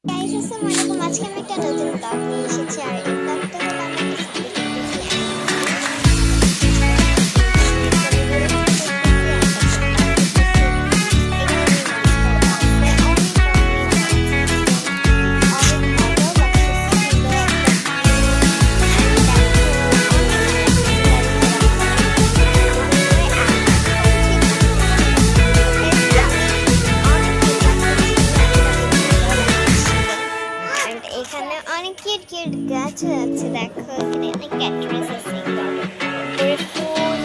Guys আসসালামু আলাইকুম। আজকে আমি একটা নতুন ব্লগ নিয়ে এসেছি আর এই ব্লগটা হলো আমি একটা সাথে করতেছি। এখানে অনেক কিউট কিউট গাছ আছে, দেখো এখানে অনেক ক্যাকটাস আছে, তারপরে ফুল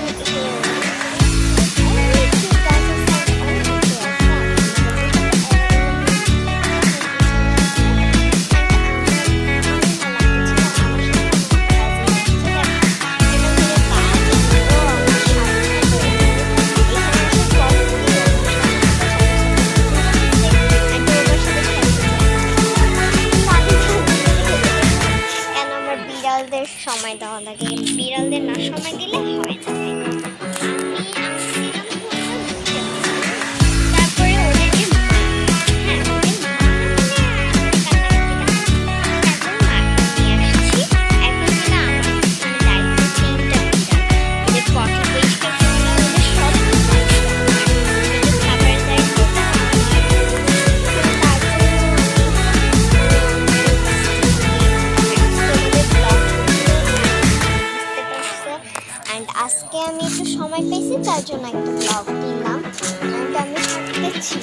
বিড়ালদের সময় দেওয়া লাগে, বিড়ালদের না সময় দিলে হয় না। তারপরে ওদেরকে আজকে আমি একটু সময় পেয়েছি তার জন্য একটা ব্লগ দিলাম। আমি থাকতেছি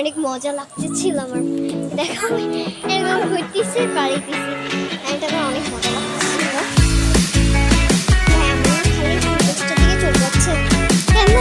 অনেক মজা লাগতেছিল আমার। দেখো আমি এরকম ঘুরতেছি পাড়িতেছি, এটা অনেক মজা লাগতেছিল। আমার খালি দিকে চলে যাচ্ছে কেন।